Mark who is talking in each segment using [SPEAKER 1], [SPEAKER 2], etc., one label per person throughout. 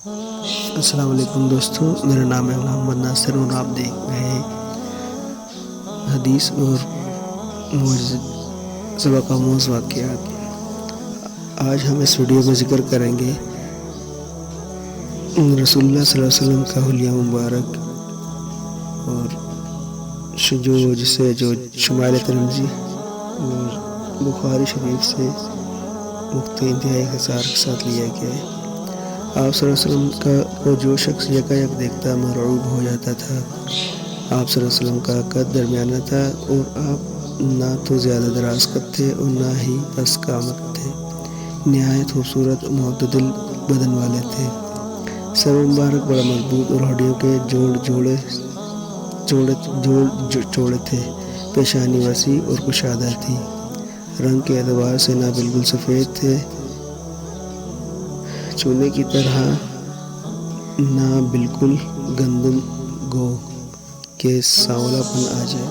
[SPEAKER 1] السلام علیکم دوستو، میرا نام ہے محمد ناصر اور آپ دیکھ رہے ہیں حدیث اور سبق آموز واقعات۔ آج ہم اس ویڈیو میں ذکر کریں گے رسول اللہ صلی اللہ علیہ وسلم کا حلیہ مبارک اور جو شمائل ترمذی اور بخاری شریف سے انتہائی اختصار کے ساتھ لیا گیا ہے۔ آپ صلی اللہ علیہ وسلم کو جو شخص یکایک دیکھتا مرعوب ہو جاتا تھا۔ آپ صلی اللہ علیہ وسلم کا قد درمیانہ تھا اور آپ نہ تو زیادہ دراز قد تھے اور نہ ہی پس قامت تھے، نہایت خوبصورت اور معتدل بدن والے تھے۔ سر مبارک بڑا مضبوط اور ہڈیوں کے جوڑے تھے۔ پیشانی وسیع اور کشادہ تھی۔ رنگ کے اعتبار سے نہ بالکل سفید تھے چونے کی طرح، نہ بالکل گندم گو کے سانولا پن آ جائے۔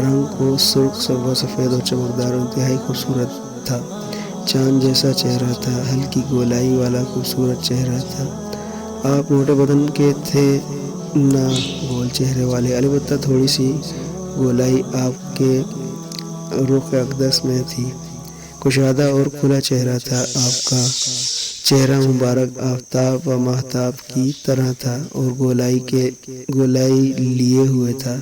[SPEAKER 1] رنگ کو سرخ و سفید اور چمکدار اور انتہائی خوبصورت تھا۔ چاند جیسا چہرہ تھا، ہلکی گولائی والا خوبصورت چہرہ تھا۔ آپ موٹے بدن کے تھے، نہ گول چہرے والے، البتہ تھوڑی سی گولائی آپ کے رخ اقدس میں تھی۔ کشادہ اور کھلا چہرہ تھا۔ آپ کا چہرہ مبارک آفتاب و ماہتاب کی طرح تھا اور گولائی لیے ہوئے تھا۔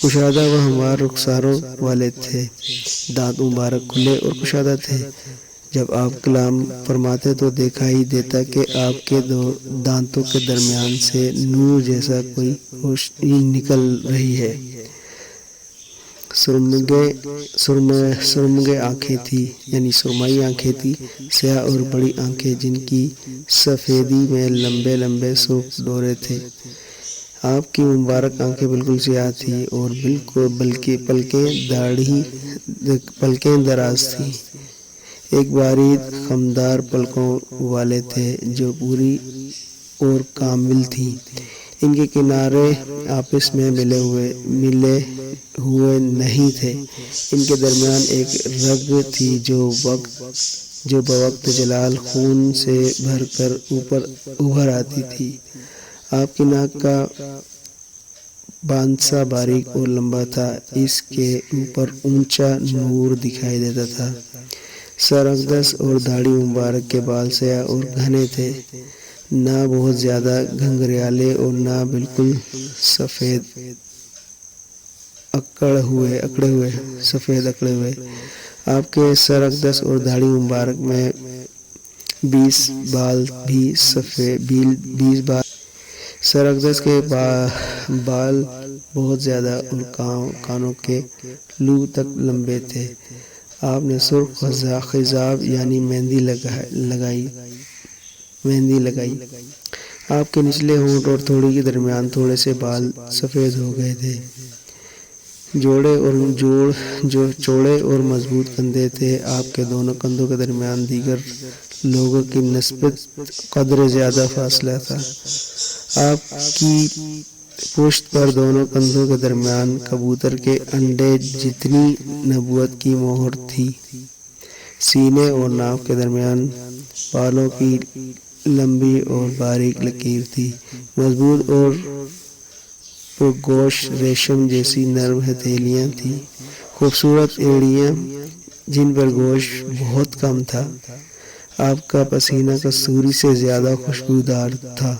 [SPEAKER 1] کشادہ و ہموار رخساروں والے تھے۔ دانت مبارک کھلے اور کشادہ تھے۔ جب آپ کلام فرماتے تو دکھائی دیتا کہ آپ کے دو دانتوں کے درمیان سے نور جیسا کوئی روشنی نکل رہی ہے۔ سرمگے آنکھیں تھی، یعنی سرمائی آنکھیں تھی، سیاہ اور بڑی آنکھیں جن کی سفیدی میں لمبے لمبے سرخ ڈورے تھے۔ آپ کی مبارک آنکھیں بالکل سیاہ تھیں اور بلکہ پلکیں دراز تھیں۔ ایک باریک خمدار پلکوں والے تھے جو پوری اور کامل تھیں۔ ان کے کنارے آپس میں ملے ہوئے نہیں تھے۔ ان کے درمیان ایک رگ تھی جو بوقت جلال خون سے بھر کر ابھر آتی تھی۔ آپ کی ناک کا باندسا باریک اور لمبا تھا، اس کے اوپر اونچا نور دکھائی دیتا تھا۔ سر اقدس اور داڑھی مبارک کے بال سیاہ اور گھنے تھے، نہ بہت زیادہ گھنگریالے اور نہ بالکل سفید اکڑے ہوئے۔ آپ کے سر اقدس اور داڑھی مبارک میں 20 بال سر اقدس کے بال بہت زیادہ اور کانوں کے لو تک لمبے تھے۔ آپ نے سرخ خضاب یعنی مہندی لگائی۔ آپ کے نچلے ہونٹ اور تھوڑی کے درمیان تھوڑے سے بال سفید ہو گئے تھے۔ چوڑے اور مضبوط کندھے تھے۔ آپ کے دونوں کندھوں کے درمیان دیگر لوگوں کی نسبت قدر زیادہ فاصلہ تھا۔ آپ کی پشت پر دونوں کندھوں کے درمیان کبوتر کے انڈے جتنی نبوت کی مہر تھی۔ سینے اور ناف کے درمیان بالوں کی لمبی اور باریک لکیر تھی۔ مضبوط اور پرگوش ریشم جیسی نرم ہتھیلیاں تھیں۔ خوبصورت ایڑیاں جن پر گوشت بہت کم تھا۔ آپ کا پسینہ کستوری سے زیادہ خوشبودار تھا۔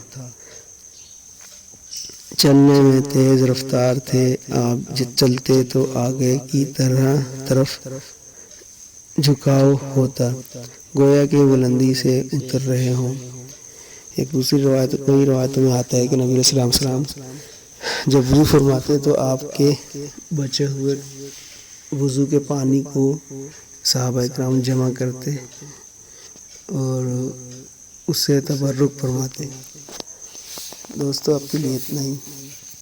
[SPEAKER 1] چلنے میں تیز رفتار تھے۔ آپ چلتے تو آگے کی طرف جھکاؤ ہوتا، گویا کہ بلندی سے اتر رہے ہوں۔ ایک دوسری کئی روایتوں میں آتا ہے کہ نبی علیہ السلام جب وضو فرماتے تو آپ کے بچے ہوئے وضو کے پانی کو صحابہ کرام جمع کرتے اور اس سے تبرک فرماتے۔ دوستو اب کے لیے اتنا ہی۔